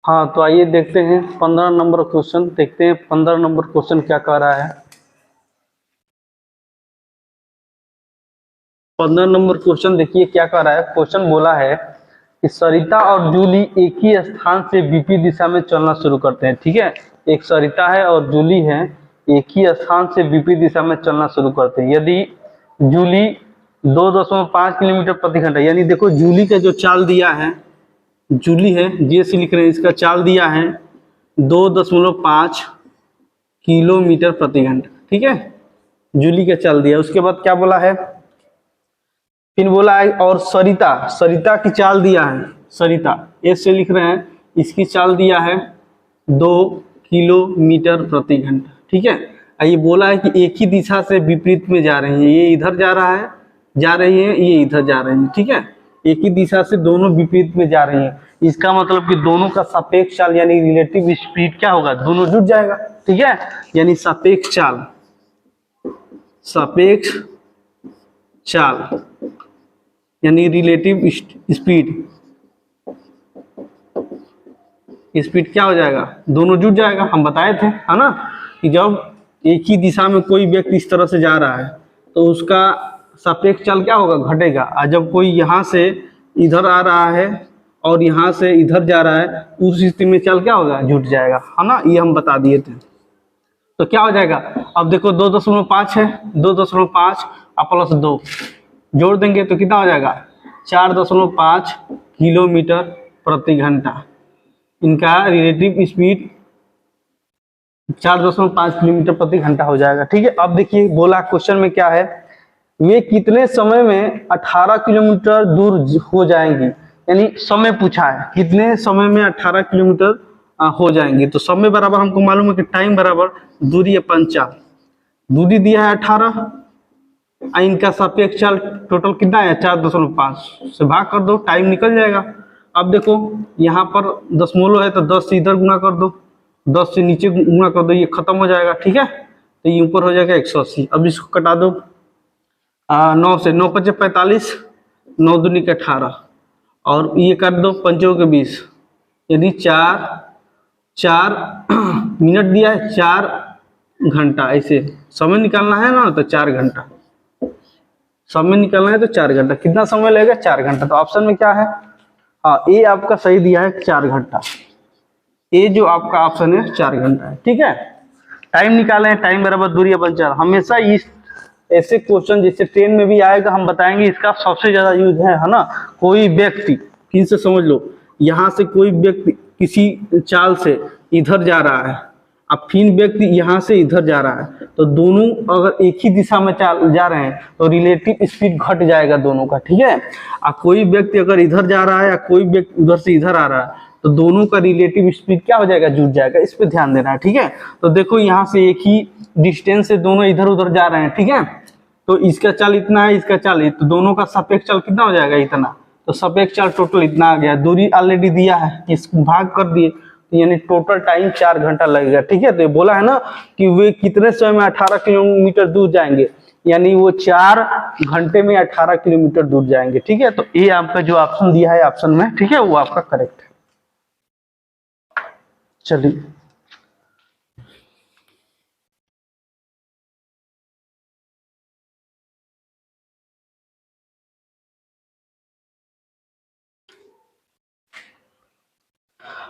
हाँ, तो आइए देखते हैं 15 नंबर क्वेश्चन। देखते हैं 15 नंबर क्वेश्चन क्या कह रहा है। 15 नंबर क्वेश्चन देखिए क्या कह रहा है। क्वेश्चन बोला है कि सरिता और जूली एक ही स्थान से विपरीत दिशा में चलना शुरू करते हैं। ठीक है, एक सरिता है और जूली है, एक ही स्थान से विपरीत दिशा में चलना शुरू करते हैं। यदि जूली 2.5 किलोमीटर प्रति घंटा, यानी देखो जूली का जो चाल दिया है, जूली है जीएससी लिख रहे हैं, इसका चाल दिया है 2.5 किलोमीटर प्रति घंटा। ठीक है, जूली का चाल दिया। उसके बाद क्या बोला है, फिर बोला है और सरिता, सरिता की चाल दिया है, सरिता एस से लिख रहे हैं, इसकी चाल दिया है 2 किलोमीटर प्रति घंटा। ठीक है, ये बोला है कि एक ही दिशा से विपरीत में जा रही है, ये इधर जा रहा है, जा रही है, ये इधर जा रही है। ठीक है, एक ही दिशा से दोनों विपरीत में जा रही है। इसका मतलब कि दोनों का सापेक्ष चाल यानी रिलेटिव स्पीड क्या होगा, दोनों जुट जाएगा। ठीक है, यानी सापेक्ष चाल, सापेक्ष चाल यानी रिलेटिव स्पीड, स्पीड क्या हो जाएगा, दोनों जुट जाएगा। हम बताए थे है ना कि जब एक ही दिशा में कोई व्यक्ति इस तरह से जा रहा है तो उसका सापेक्ष चाल क्या होगा, घटेगा। और जब कोई यहाँ से इधर आ रहा है और यहाँ से इधर जा रहा है, उस स्थिति में चाल क्या होगा, जुट जाएगा, है ना, ये हम बता दिए थे। तो क्या हो जाएगा, अब देखो 2.5 है, 2.5 और +2 जोड़ देंगे तो कितना हो जाएगा, 4.5 किलोमीटर प्रति घंटा। इनका रिलेटिव स्पीड 4.5 किलोमीटर प्रति घंटा हो जाएगा। ठीक है, अब देखिए बोला क्वेश्चन में क्या है, वे कितने समय में 18 किलोमीटर दूर हो जाएंगी, यानी समय पूछा है कितने समय में 18 किलोमीटर हो जाएंगे। तो समय बराबर हमको मालूम है कि टाइम बराबर दूरी अपन चाल, दूरी दिया है 18, इनका सापेक्ष चाल टोटल कितना है 4.5 से भाग कर दो, टाइम निकल जाएगा। अब देखो यहाँ पर दशमलव है तो 10 से इधर गुना कर दो, 10 से नीचे गुना कर दो, ये खत्म हो जाएगा। ठीक है, तो ये ऊपर हो जाएगा 180। अब इसको कटा दो 9 से, 9 × 5 = 45, 9 दूनी 18 और ये कर दो 5 × 20, यानी 4 मिनट दिया है, 4 घंटा। ऐसे समय निकालना है ना तो 4 घंटा, समय निकालना है तो 4 घंटा। कितना समय लगेगा, 4 घंटा। तो ऑप्शन में क्या है, हाँ ए आपका सही दिया है 4 घंटा, ए जो आपका ऑप्शन है 4 घंटा है। ठीक है, टाइम निकाले हैं, टाइम बराबर दूरी अपन 4। हमेशा इस ऐसे क्वेश्चन जैसे ट्रेन में भी आएगा, हम बताएंगे इसका सबसे ज्यादा यूज है ना। कोई व्यक्ति, फिर से समझ लो, यहाँ से कोई व्यक्ति किसी चाल से इधर जा रहा है, अब फिर व्यक्ति यहाँ से इधर जा रहा है, तो दोनों अगर एक ही दिशा में जा रहे हैं तो रिलेटिव स्पीड घट जाएगा दोनों का। ठीक है, कोई व्यक्ति अगर इधर जा रहा है या कोई व्यक्ति उधर से इधर आ रहा है तो दोनों का रिलेटिव स्पीड क्या हो जाएगा, जुट जाएगा। इस पे ध्यान देना है। ठीक है, तो देखो यहाँ से एक ही डिस्टेंस से दोनों इधर उधर जा रहे हैं। ठीक है, तो इसका चाल इतना है, इसका चाल, तो दोनों का सापेक्ष चाल कितना हो जाएगा, इतना। तो सापेक्ष चाल टोटल इतना आ गया, दूरी ऑलरेडी दिया है, इसको भाग कर दिए, यानी टोटल टाइम 4 घंटा लगेगा। ठीक है, तो ये बोला है ना कि वे कितने समय में 18 किलोमीटर दूर जाएंगे, यानी वो 4 घंटे में 18 किलोमीटर दूर जाएंगे। ठीक है, तो ये आपका जो ऑप्शन दिया है ऑप्शन में, ठीक है, वो आपका करेक्ट है। चलिए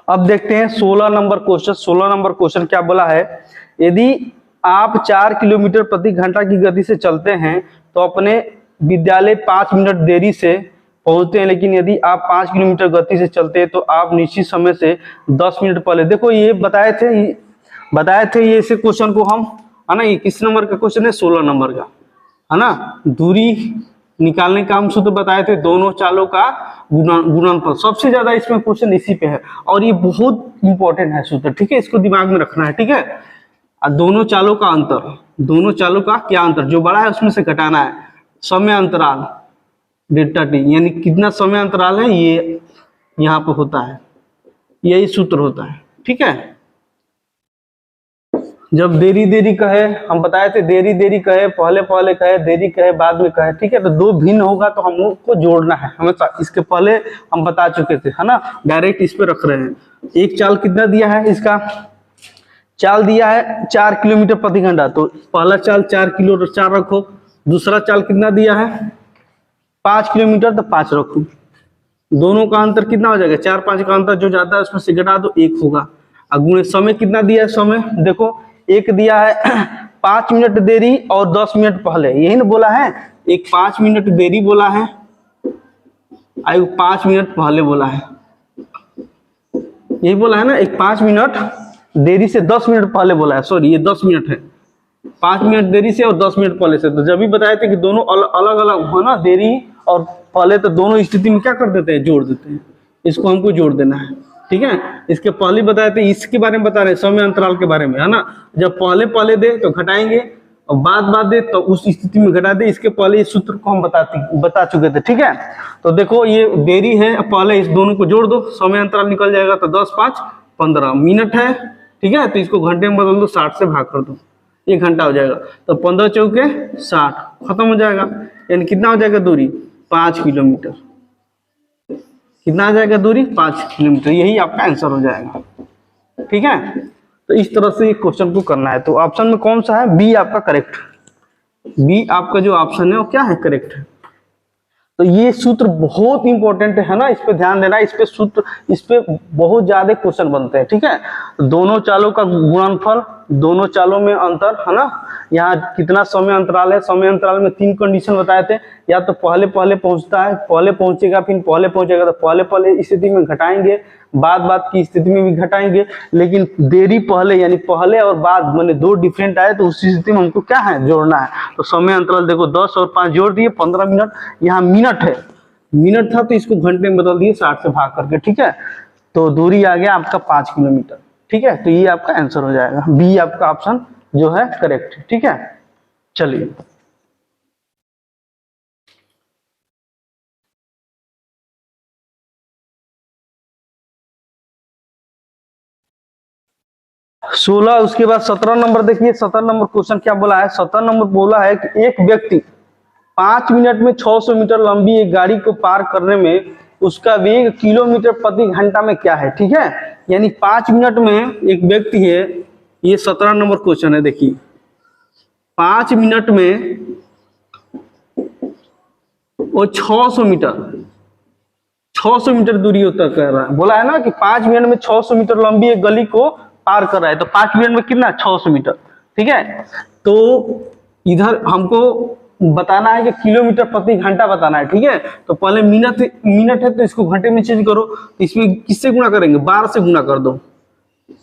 अब देखते हैं 16 नंबर क्वेश्चन। 16 नंबर क्वेश्चन क्या बोला है, यदि आप 4 किलोमीटर प्रति घंटा की गति से चलते हैं तो अपने विद्यालय 5 मिनट देरी से पहुंचते हैं, लेकिन यदि आप 5 किलोमीटर गति से चलते हैं तो आप निश्चित समय से 10 मिनट पहले। देखो ये बताए थे ये इसे क्वेश्चन को हम, है ना, ये किस नंबर का क्वेश्चन है, 16 नंबर का, है ना। दूरी निकालने का हम सूत्र बताए थे, दोनों चालों का गुणनफल। सबसे ज्यादा इसमें क्वेश्चन इसी पे है और ये बहुत इंपॉर्टेंट है सूत्र। ठीक है, इसको दिमाग में रखना है। ठीक है, दोनों चालों का अंतर, दोनों चालों का क्या अंतर, जो बड़ा है उसमें से घटाना है। समय अंतराल डेल्टा टी, यानी कितना समय अंतराल है, ये यहाँ पर होता है, यही सूत्र होता है। ठीक है, जब देरी देरी कहे, हम बताए थे देरी देरी कहे, पहले पहले कहे, देरी कहे, बाद में कहे, ठीक है। तो दो भिन्न होगा तो हमको जोड़ना है हमेशा। इसके पहले हम बता चुके थे, है ना, डायरेक्ट इस पे रख रहे हैं। एक चाल कितना दिया है, इसका चाल दिया है 4 किलोमीटर प्रति घंटा, तो पहला चाल 4 किलो 4 रखो। दूसरा चाल कितना दिया है 5 किलोमीटर, तो 5 रखो। दोनों का अंतर कितना हो जाएगा, 4 5 का अंतर जो जाता है उसमें से घटा दो, 1 होगा। अब गुणे समय कितना दिया है, समय देखो एक दिया है 5 मिनट देरी और 10 मिनट पहले, यही ना बोला है। एक 5 मिनट देरी बोला है, 5 मिनट पहले बोला है, यही बोला है ना। एक 5 मिनट देरी से 10 मिनट पहले बोला है, सॉरी ये 10 मिनट है, 5 मिनट देरी से और 10 मिनट पहले से। तो जब भी बताए थे कि दोनों अलग अलग हो ना, देरी और पहले, तो दोनों स्थिति में क्या कर देते हैं, जोड़ देते हैं। इसको हमको जोड़ देना है, ठीक है। इसके पहले बताए थे, इसके बारे में बता रहे हैं, समय अंतराल के बारे में, है ना। जब पहले पहले दे तो घटाएंगे और बाद दे तो उस स्थिति में घटा दे। इसके पहले इस सूत्र को हम बता चुके थे, ठीक है। तो देखो ये देरी है, पहले इस दोनों को जोड़ दो, समय अंतराल निकल जाएगा। तो 10 5 15 मिनट है, ठीक है। तो इसको घंटे में बदल दो, 60 से भाग कर दो, 1 घंटा हो जाएगा। तो 15 चौके 60, खत्म हो जाएगा। यानी कितना हो जाएगा दूरी, 5 किलोमीटर। कितना आ जाएगा दूरी, 5 किलोमीटर। यही आपका आंसर हो जाएगा, ठीक है। तो इस तरह से क्वेश्चन को करना है। तो ऑप्शन में कौन सा है, बी आपका करेक्ट। बी आपका जो ऑप्शन है वो क्या है, करेक्ट है। तो ये सूत्र बहुत इंपॉर्टेंट है ना, इस पे ध्यान देना। इस पे सूत्र, इस पे बहुत ज्यादा क्वेश्चन बनते हैं, ठीक है। दोनों चालों का गुणनफल, दोनों चालों में अंतर, है ना। यहाँ कितना समय अंतराल है, समय अंतराल में 3 कंडीशन बताए थे। या तो पहले पहले पहुंचता है, पहले पहुंचेगा, फिर पहले पहुंचेगा, तो पहले पहले स्थिति में घटाएंगे, बाद की स्थिति में भी घटाएंगे। लेकिन देरी पहले, यानी पहले और बाद मैंने 2 डिफरेंट आए, तो उस स्थिति में हमको क्या है, जोड़ना है। तो समय अंतराल देखो 10 और 5 जोड़ दिए, 15 मिनट। यहाँ मिनट है, मिनट था तो इसको घंटे में बदल दिए 60 से भाग करके, ठीक है। तो दूरी आ गया आपका 5 किलोमीटर, ठीक है। तो ये आपका आंसर हो जाएगा, बी आपका ऑप्शन जो है करेक्ट है, ठीक है। चलिए 16, उसके बाद 17 नंबर देखिए। 17 नंबर क्वेश्चन क्या बोला है, 17 नंबर बोला है कि एक व्यक्ति 5 मिनट में 600 मीटर लंबी एक गाड़ी को पार करने में उसका वेग किलोमीटर प्रति घंटा में क्या है, ठीक है। यानी 5 मिनट में एक व्यक्ति है, ये 17 नंबर क्वेश्चन है। देखिए 5 मिनट में वो 600 मीटर दूरी तय कर रहा है। बोला है ना कि 5 मिनट में 600 मीटर लंबी एक गली को पार कर रहा है। तो 5 मिनट में कितना, 600 मीटर, ठीक है। तो इधर हमको बताना है कि किलोमीटर प्रति घंटा बताना है, ठीक है। तो पहले मिनट है तो इसको घंटे में चेंज करो। तो इसमें किससे गुणा करेंगे, 12 से गुणा कर दो।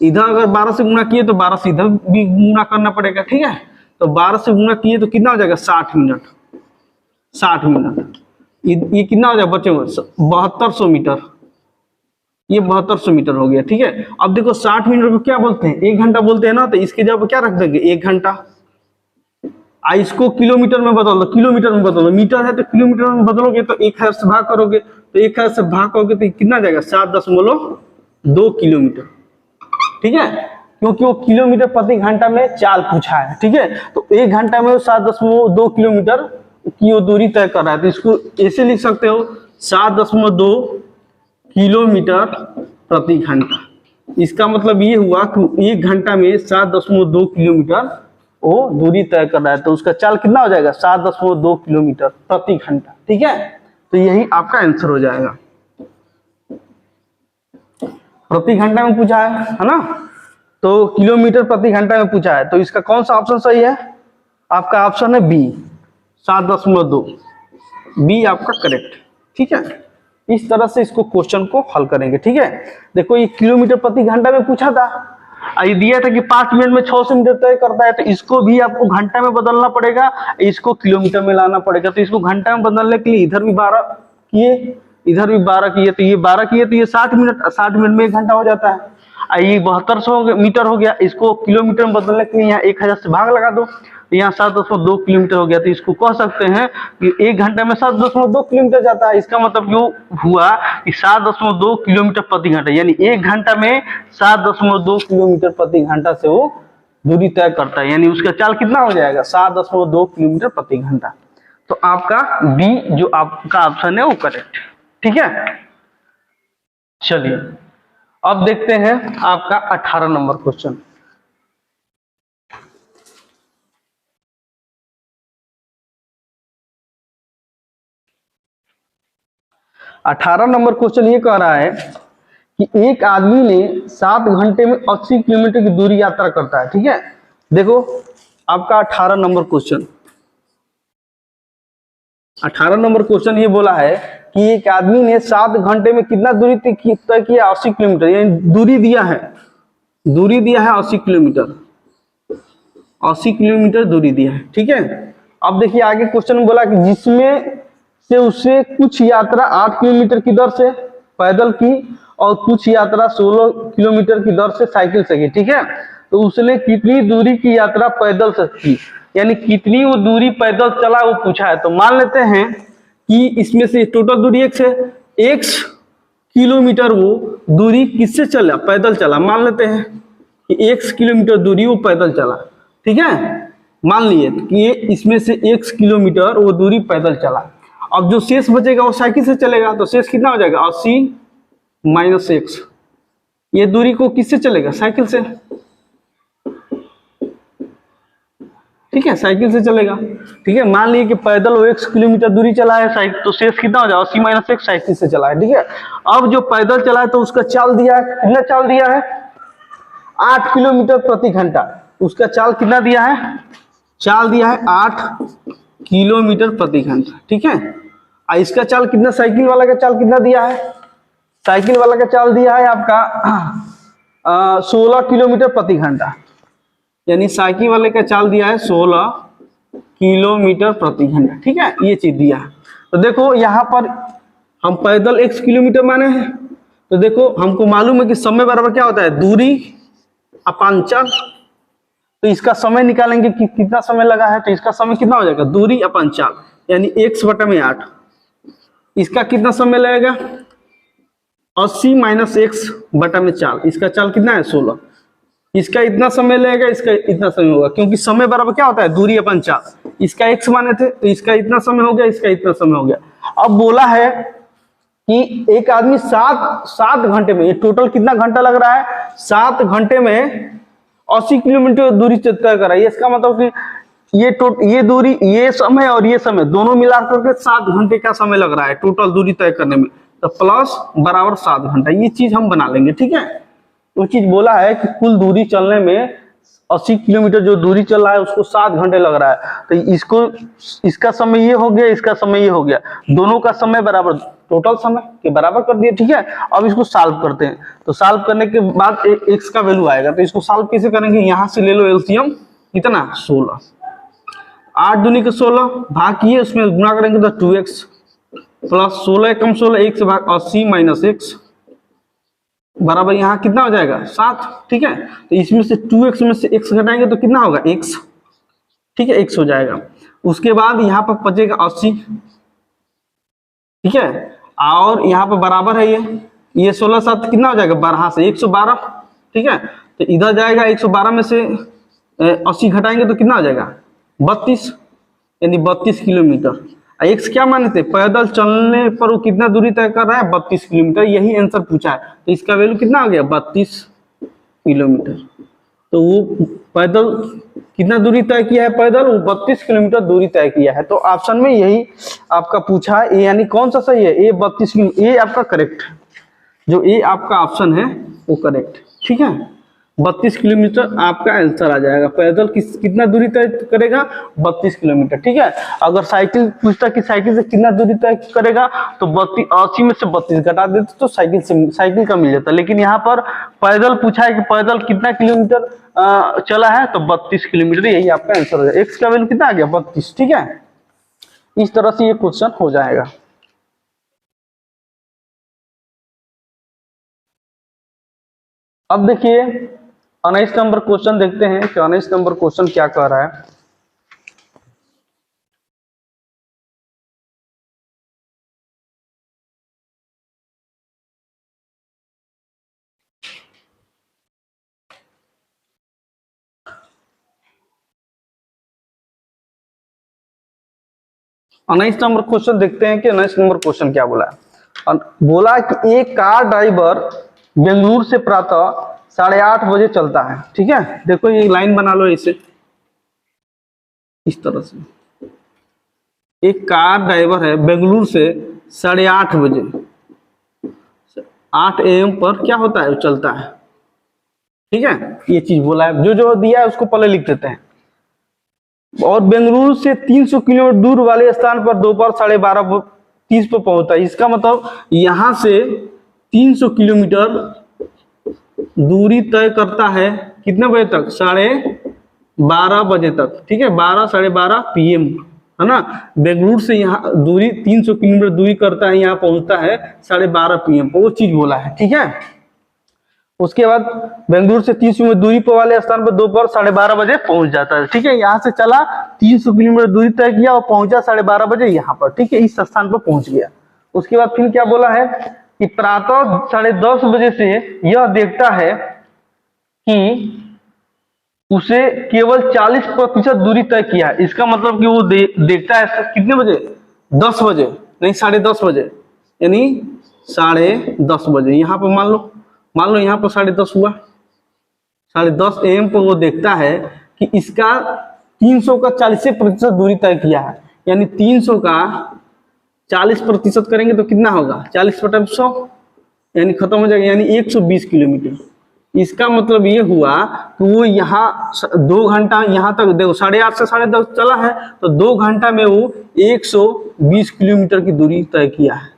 इधर अगर 12 से गुणा किए तो 12 से इधर भी गुणा करना पड़ेगा, ठीक है। तो 12 से गुणा किए तो कितना हो जाएगा, 60 मिनट। 60 मिनट ये कितना हो जाएगा बच्चे, 7200 मीटर। ये 7200 मीटर हो गया, ठीक है। अब देखो 60 मिनट को क्या बोलते हैं, 1 घंटा बोलते हैं ना। तो इसके जगह क्या रख देंगे, 1 घंटा। इसको किलोमीटर में बदल दो, किलोमीटर में बदलो। मीटर है तो किलोमीटर में बदलोगे तो 1000 से भाग करोगे, तो 1000 से भाग करोगे तो कितना जाएगा, 7.2 किलोमीटर, ठीक है। क्योंकि वो किलोमीटर प्रति घंटा में चाल पूछा है, ठीक है। तो 1 घंटा में 7.2 किलोमीटर की वो दूरी तय कर रहा है। तो इसको ऐसे लिख सकते हो, 7.2 किलोमीटर प्रति घंटा। इसका मतलब ये हुआ कि 1 घंटा में 7.2 किलोमीटर वो दूरी तय कर रहा है। तो उसका चाल कितना हो जाएगा, 7.2 किलोमीटर प्रति घंटा, ठीक है। तो यही आपका आंसर हो जाएगा। प्रति घंटा में पूछा है ना। तो किलोमीटर प्रति घंटा में पूछा है, तो इसका कौन सा ऑप्शन सही है, आपका ऑप्शन है बी, 7.2। बी आपका करेक्ट, ठीक है। इस तरह से इसको क्वेश्चन को हल करेंगे, ठीक है। देखो ये किलोमीटर प्रति घंटा में पूछा था, ये दिया था कि 5 मिनट में 600 मीटर तय करता है। तो इसको भी आपको घंटा में बदलना पड़ेगा, इसको किलोमीटर में लाना पड़ेगा। तो इसको घंटा में बदलने के लिए इधर भी 12 किए, इधर भी 12 किए, तो ये 12 किए तो ये 60 मिनट, 60 मिनट में 1 घंटा हो जाता है। ये 7200 मीटर हो गया। इसको किलोमीटर में बदलने के लिए यहाँ 1000 से भाग लगा दो, यहाँ 7.2 किलोमीटर हो गया। तो इसको कह सकते हैं कि 1 घंटे में 7.2 किलोमीटर जाता है। इसका मतलब क्यों हुआ कि 7.2 किलोमीटर प्रति घंटा, यानी 1 घंटा में 7.2 किलोमीटर प्रति घंटा से वो दूरी तय करता है, यानी उसका चाल कितना हो जाएगा 7.2 किलोमीटर प्रति घंटा। तो आपका बी जो आपका ऑप्शन है वो करेक्ट। ठीक है, चलिए अब देखते हैं आपका 18 नंबर क्वेश्चन। अठारह नंबर क्वेश्चन ये कह रहा है कि एक आदमी ने 7 घंटे में 80 किलोमीटर की दूरी यात्रा करता है। ठीक है, देखो आपका 18 नंबर क्वेश्चन, 18 नंबर क्वेश्चन ये बोला है कि एक आदमी ने 7 घंटे में कितना दूरी तय किया 80 किलोमीटर, यानी दूरी दिया है, दूरी दिया है 80 किलोमीटर, 80 किलोमीटर दूरी दिया है। ठीक है, अब देखिए आगे क्वेश्चन में बोला कि जिसमें से उसे कुछ यात्रा 8 किलोमीटर की दर से पैदल की और कुछ यात्रा 16 किलोमीटर की दर से साइकिल से की। ठीक है, तो उसने कितनी दूरी की यात्रा पैदल से की, यानी कितनी वो दूरी पैदल चला वो पूछा है। तो मान लेते हैं कि इसमें से टोटल दूरी x है, x किलोमीटर वो दूरी किससे चला, पैदल चला। मान लेते हैं कि x किलोमीटर दूरी वो पैदल चला। ठीक है, मान लिए कि इसमें से x किलोमीटर वो दूरी पैदल चला। अब जो शेष बचेगा वो साइकिल से चलेगा, तो शेष कितना हो जाएगा 80 माइनस x। ये दूरी को किससे चलेगा, साइकिल से। ठीक है, साइकिल से चलेगा। ठीक है, मान लीजिए कि पैदल वो 1 किलोमीटर दूरी चला है साइकिल, तो शेष कितना हो जाएगा 80 माइनस 1 साइकिल से चला है। ठीक है, अब जो पैदल चला है तो उसका चाल दिया है, कितना चाल दिया है 8 किलोमीटर प्रति घंटा। उसका चाल कितना दिया है, चाल दिया है 8 किलोमीटर प्रति घंटा। ठीक है, और इसका चाल कितना, साइकिल वाला का चाल कितना दिया है, साइकिल वाला का चाल दिया है आपका 16 किलोमीटर प्रति घंटा, यानी साइकिल वाले का चाल दिया है 16 किलोमीटर प्रति घंटा। ठीक है, ये चीज दिया है। तो देखो यहाँ पर हम पैदल 1 किलोमीटर माने हैं, तो देखो हमको मालूम है कि समय बराबर क्या होता है, दूरी अपान चाल। तो इसका समय निकालेंगे कि कितना समय लगा है, तो इसका समय कितना हो जाएगा दूरी अपान चाल, यानी x बटा में 8। इसका कितना समय लगेगा 80 माइनस x बटा में चाल, इसका चाल कितना है 16। इसका इतना समय लगेगा, इसका इतना समय होगा, क्योंकि समय बराबर क्या होता है दूरी अपन चाल। इसका x माने थे तो इसका इतना समय हो गया, इसका इतना समय हो गया। अब बोला है कि एक आदमी 7 घंटे में, ये टोटल कितना घंटा लग रहा है 7 घंटे में 80 किलोमीटर दूरी तय कर रहा है। इसका मतलब कि ये दूरी, ये समय और ये समय दोनों मिला करके 7 घंटे का समय लग रहा है टोटल दूरी तय करने में, तो प्लस बराबर 7 घंटा, ये चीज हम बना लेंगे। ठीक है, वो चीज बोला है कि कुल दूरी चलने में 80 किलोमीटर जो दूरी चल रहा है उसको 7 घंटे लग रहा है, तो इसको इसका समय ये हो गया, इसका समय ये हो गया, दोनों का समय बराबर, टोटल समय के बराबर कर दिए। ठीक है, अब इसको सॉल्व करते हैं, तो सॉल्व करने के बाद x का वैल्यू आएगा, तो इसको सॉल्व कैसे करेंगे, यहां से ले लो एलसीएम कितना 16, 8 दूनी के 16 भाग किए, उसमें गुणा करेंगे तो 2x प्लस 16 कम 16 1 से भाग 80 माइनस x बराबर यहाँ कितना हो जाएगा 7। ठीक है, तो इसमें से 2x में से x घटाएंगे तो कितना होगा x। ठीक है, x हो जाएगा। उसके बाद यहाँ पर बचेगा 80। ठीक है, और यहाँ पर बराबर है ये 16 7 कितना हो जाएगा 12 से 112। ठीक है, तो इधर जाएगा 112 में से 80 घटाएंगे तो कितना हो जाएगा 32, यानी 32 किलोमीटर। एक्स क्या माने थे, पैदल चलने पर वो कितना दूरी तय कर रहा है 32 किलोमीटर, यही आंसर पूछा है, तो इसका वैल्यू कितना आ गया 32 किलोमीटर। तो वो पैदल कितना दूरी तय किया है, पैदल वो 32 किलोमीटर दूरी तय किया है। तो ऑप्शन में यही आपका पूछा है, यानी कौन सा सही है, ए 32 किलोमीटर, ये आपका करेक्ट है, जो ये आपका ऑप्शन है वो करेक्ट। ठीक है, 32 किलोमीटर आपका आंसर आ जाएगा। पैदल कितना दूरी तय करेगा 32 किलोमीटर। ठीक है, अगर साइकिल पूछता कि साइकिल से कितना दूरी तय करेगा तो 80 में से 32 घटा देते तो साइकिल का मिल जाता, लेकिन यहाँ पर पैदल पूछा है कि पैदल कितना किलोमीटर चला है, तो 32 किलोमीटर, यही आपका आंसर हो जाएगा। एक्स का वैल्यू कितना आ गया 32। ठीक है, इस तरह से ये क्वेश्चन हो जाएगा। अब देखिए 19 नंबर क्वेश्चन देखते हैं कि 19 नंबर क्वेश्चन क्या कह रहा है। 19 नंबर क्वेश्चन देखते हैं कि 19 नंबर क्वेश्चन क्या बोला है। और बोला कि एक कार ड्राइवर बेंगलुरु से प्रातः 8:30 बजे चलता है। ठीक है, देखो ये लाइन बना लो इसे इस तरह से। एक कार ड्राइवर है बेंगलुरु से 8:30 बजे 8 AM पर क्या होता है, चलता है। ठीक है, ये चीज बोला है, जो जो दिया है उसको पहले लिख देते हैं। और बेंगलुरु से 300 किलोमीटर दूर वाले स्थान पर दोपहर 12:30 पर पहुंचता है। इसका मतलब यहां से 300 किलोमीटर दूरी तय करता है कितने बजे तक, 12:30 बजे तक। ठीक है, 12 12:30 PM है ना। बेंगलुरु से यहाँ दूरी 300 किलोमीटर दूरी करता है, यहाँ पहुंचता है 12:30 PM पर, वो चीज बोला है। ठीक है, उसके बाद बेंगलुरु से 300 किलोमीटर दूरी पर वाले स्थान पर दोपहर 12:30 बजे पहुंच जाता है। ठीक है, यहाँ से चला 300 किलोमीटर दूरी तय किया और पहुंचा 12:30 बजे यहाँ पर। ठीक है, इस स्थान पर पहुंच गया। उसके बाद फिर क्या बोला है कि प्रातः 10:30 बजे से यह देखता है कि उसे केवल 40% दूरी तय किया है। इसका मतलब कि वो देखता है कितने बजे, 10 बजे, नहीं 10:30 बजे, यानी 10:30 बजे। यहाँ पर मान लो यहाँ पर 10:30 हुआ, 10:30 AM पर वो देखता है कि इसका 300 का 40% दूरी तय किया है। यानी 300 का 40% करेंगे तो कितना होगा, 40/100, यानी खत्म हो जाएगा, यानी 120 किलोमीटर। इसका मतलब ये हुआ कि वो यहाँ 2 घंटा यहाँ तक, देखो 8:30 से 10:30 चला है, तो 2 घंटा में वो 120 किलोमीटर की दूरी तय किया है।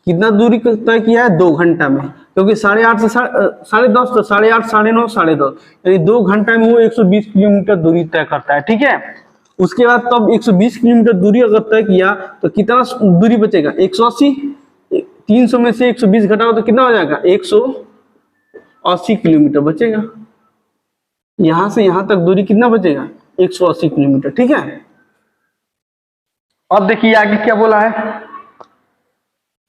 कितना दूरी तय किया है, 2 घंटा में, क्योंकि 8:30 से 10:30 तो 8:30 9:30 10:30, यानी 2 घंटा में वो 120 किलोमीटर दूरी तय करता है। ठीक है, उसके बाद तब 120 किलोमीटर दूरी अगर तय किया तो कितना दूरी बचेगा, 180। 300 में से 120 घटाओ तो कितना हो जाएगा, 180 किलोमीटर बचेगा। यहां से यहां तक दूरी कितना बचेगा, 180 किलोमीटर। ठीक है, अब देखिए आगे क्या बोला है।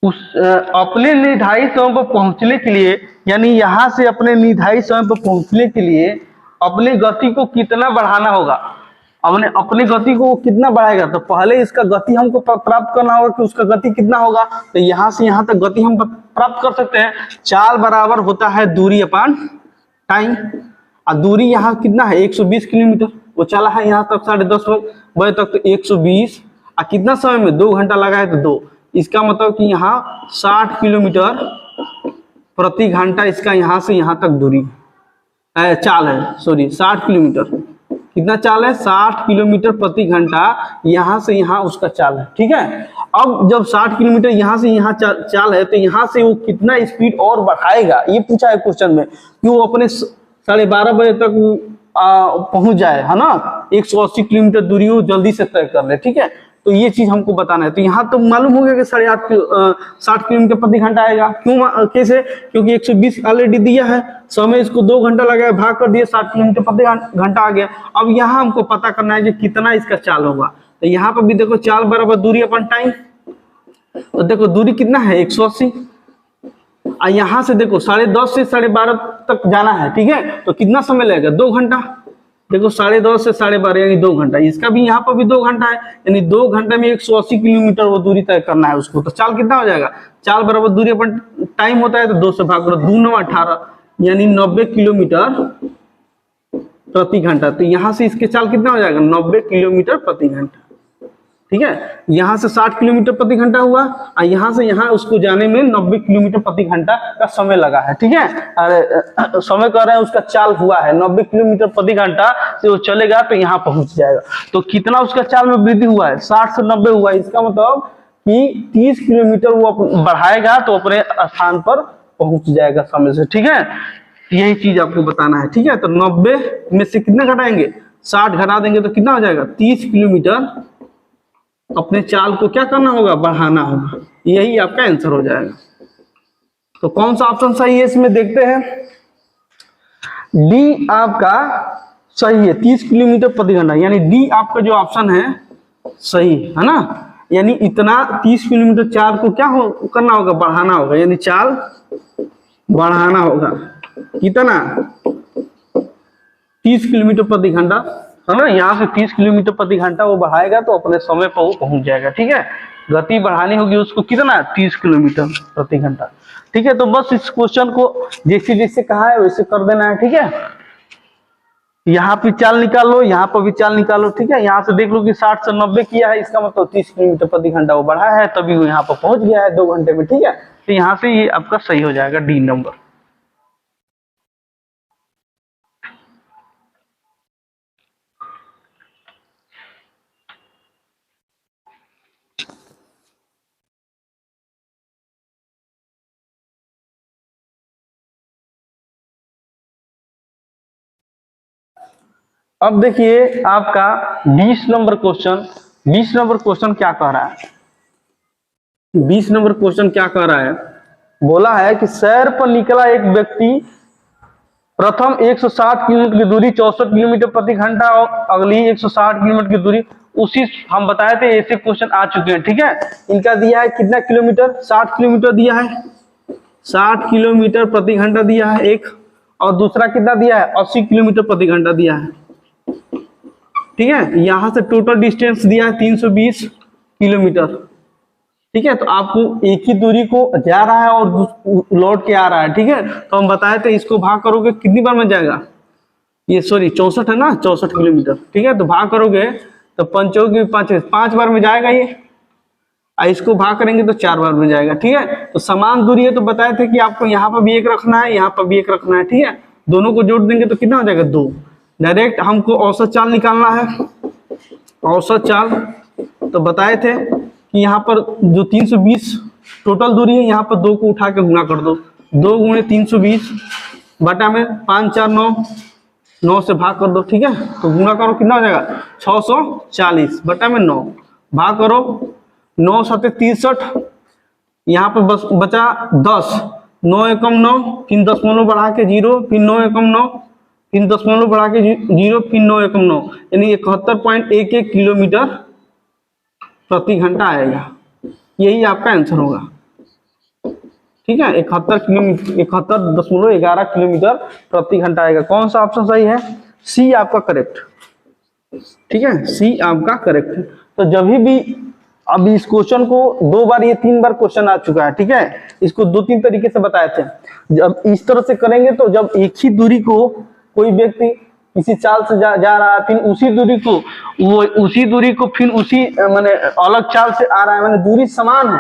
अपने निर्धारित समय पर पहुंचने के लिए, यानी यहां से अपने निर्धारित समय पर पहुंचने के लिए अपने गति को कितना बढ़ाना होगा। अपने गति को कितना बढ़ाएगा, तो पहले इसका गति हमको प्राप्त करना होगा कि उसका गति कितना होगा। तो यहां से यहां तक गति हम प्राप्त कर सकते हैं। चाल बराबर होता है दूरी अपॉन टाइम, और दूरी यहाँ कितना है, 120 किलोमीटर। वो चला है यहाँ तक 10:30 बजे तक, तो 120, और कितना समय में, 2 घंटा लगा है तो 2। इसका मतलब कि यहाँ 60 किलोमीटर प्रति घंटा इसका यहाँ से यहाँ तक दूरी चाल है, सॉरी 60 किलोमीटर। कितना चाल है, 60 किलोमीटर प्रति घंटा यहाँ से यहाँ उसका चाल है। ठीक है, अब जब 60 किलोमीटर यहाँ से यहाँ चाल है, तो यहाँ से वो कितना स्पीड और बढ़ाएगा, ये पूछा है क्वेश्चन में, कि वो अपने 12:30 बजे तक पहुंच जाए, है ना। 180 किलोमीटर दूरी वो जल्दी से तय कर ले। ठीक है, तो ये चीज हमको बताना है। तो यहाँ तो मालूम हो गया कि 60 किलोमीटर प्रति घंटा आएगा। क्यों, कैसे, क्योंकि 120 ऑलरेडी दिया है, समय इसको 2 घंटा लगा, भाग कर दिया, 60 किलोमीटर प्रति घंटा आ गया। अब यहाँ हमको पता करना है कि कितना इसका चाल होगा। तो यहाँ पर भी देखो चाल बराबर दूरी अपन टाइम, तो देखो दूरी कितना है, 180। और यहाँ से देखो 10:30 से 12:30 तक जाना है। ठीक है, तो कितना समय लगेगा, 2 घंटा। देखो 10:30 से 12:30 यानी 2 घंटा। इसका भी यहाँ पर भी 2 घंटा है, यानी 2 घंटे में 180 किलोमीटर वो दूरी तय करना है उसको। तो चाल कितना हो जाएगा, चाल बराबर दूरी अपन टाइम होता है, तो 2 से भाग करो, 2 9 18, यानी 90 किलोमीटर प्रति घंटा। तो यहाँ से इसके चाल कितना हो जाएगा, 90 किलोमीटर प्रति घंटा। ठीक है, यहाँ से 60 किलोमीटर प्रति घंटा हुआ, और यहाँ से यहाँ उसको जाने में 90 किलोमीटर प्रति घंटा का समय लगा है। ठीक है, अरे समय कह रहे हैं उसका चाल हुआ है 90 किलोमीटर प्रति घंटा से वो चलेगा तो यहाँ पहुंच जाएगा। तो कितना उसका चाल में वृद्धि हुआ है, 60 से 90 हुआ है। इसका मतलब कि 30 किलोमीटर वो बढ़ाएगा तो अपने स्थान पर पहुंच जाएगा समय से। ठीक है, यही चीज आपको बताना है। ठीक है, तो 90 में से कितना घटाएंगे, 60 घटा देंगे तो कितना हो जाएगा, 30 किलोमीटर अपने चाल को क्या करना होगा, बढ़ाना होगा। यही आपका आंसर हो जाएगा। तो कौन सा ऑप्शन सही है इसमें, देखते हैं। डी आपका सही है, 30 किलोमीटर प्रति घंटा, यानी डी आपका जो ऑप्शन है सही है ना। यानी इतना 30 किलोमीटर चाल को क्या करना होगा, बढ़ाना होगा, यानी चाल बढ़ाना होगा। कितना, 30 किलोमीटर प्रति घंटा है ना, यहाँ से 30 किलोमीटर प्रति घंटा वो बढ़ाएगा तो अपने समय पर वो पहुंच जाएगा। ठीक है, गति बढ़ानी होगी उसको कितना, 30 किलोमीटर प्रति घंटा। ठीक है, तो बस इस क्वेश्चन को जैसे जैसे कहा है वैसे कर देना है। ठीक है, यहाँ पे चाल निकाल लो, यहाँ पर भी चाल निकालो। ठीक है, यहाँ से देख लो कि 60 से 90 किया है, इसका मतलब 30 किलोमीटर प्रति घंटा वो बढ़ा है, तभी वो यहाँ पर पहुंच गया है 2 घंटे में। ठीक है, तो यहाँ से ये आपका सही हो जाएगा, डी नंबर। अब देखिए आपका 20 नंबर क्वेश्चन। 20 नंबर क्वेश्चन क्या कह रहा है, 20 नंबर क्वेश्चन क्या कह रहा है, बोला है कि सैर पर निकला एक व्यक्ति प्रथम 160 किलोमीटर की दूरी 64 किलोमीटर प्रति घंटा और अगली 160 किलोमीटर की दूरी, उसी हम बताए थे ऐसे क्वेश्चन आ चुके हैं। ठीक है, इनका दिया है कितना किलोमीटर, 60 किलोमीटर दिया है, 60 किलोमीटर प्रति घंटा दिया है एक, और दूसरा कितना दिया है, 80 किलोमीटर प्रति घंटा दिया है। ठीक है, यहां से टोटल डिस्टेंस दिया है 320 किलोमीटर। ठीक है, तो आपको एक ही दूरी को जा रहा है और लौट के आ रहा है। ठीक है, तो हम बताए थे इसको भाग करोगे कितनी बार में जाएगा, ये सॉरी 64 है ना, 64 किलोमीटर। ठीक है, तो भाग करोगे तो 5 बार में जाएगा ये, इसको भाग करेंगे तो 4 बार में जाएगा। ठीक है, तो समान दूरी है तो बताए थे कि आपको यहाँ पर भी एक रखना है, यहाँ पर भी एक रखना है। ठीक है, दोनों को जोड़ देंगे तो कितना हो जाएगा, 2। डायरेक्ट हमको औसत चाल निकालना है, औसत चाल तो बताए थे कि यहाँ पर जो 320 टोटल दूरी है, यहाँ पर 2 को उठा के गुणा कर दो, 2 गुणे 320 बटा में 5 4 9, 9 से भाग कर दो। ठीक है, तो गुणा करो कितना हो जाएगा, 640 बटा में 9, भाग करो 9 7 63, यहाँ पर बस बचा 10, 9 एकम 9, फिर दशमलव बढ़ा के 0, फिर 9 एकम 9, फिर दशमलव बढ़ा के 0, फिर 9 एकम 9, यानी 71.11 किलोमीटर प्रति घंटा आएगा। यही आपका आंसर होगा। ठीक है, 71.11 किलोमीटर प्रति घंटा आएगा। कौन सा ऑप्शन सही है, सी आपका करेक्ट। ठीक है, सी आपका करेक्ट है। तो जब भी अब इस क्वेश्चन को 2 बार, ये 3 बार क्वेश्चन आ चुका है। ठीक है, इसको 2-3 तरीके से बताए थे। जब इस तरह से करेंगे तो जब एक ही दूरी को कोई व्यक्ति किसी चाल से जा रहा है, फिर उसी दूरी को फिर उसी माने अलग चाल से आ रहा है, माने दूरी समान है,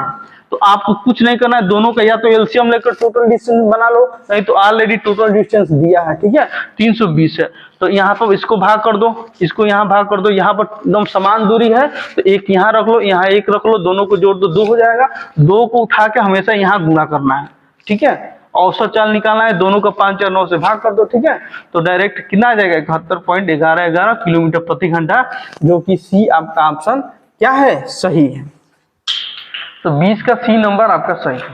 तो आपको कुछ नहीं करना है, दोनों का या तो एलसीएम लेकर टोटल डिस्टेंस बना लो, नहीं तो ऑलरेडी टोटल डिस्टेंस दिया है। ठीक है, 320 है, तो यहाँ पर इसको भाग कर दो, इसको यहाँ भाग कर दो, यहाँ पर एकदम समान दूरी है तो एक यहाँ रख लो, यहाँ एक रख लो, दोनों को जोड़ दो, 2 हो जाएगा। 2 को उठा के हमेशा यहाँ गुणा करना है। ठीक है, औसत चाल निकालना है, दोनों का 5 और 9 से भाग कर दो। ठीक है, तो डायरेक्ट कितना आ जाएगा, 71.11 किलोमीटर प्रति घंटा, जो कि सी आपका ऑप्शन क्या है, सही है। तो 20 का सी नंबर आपका सही है।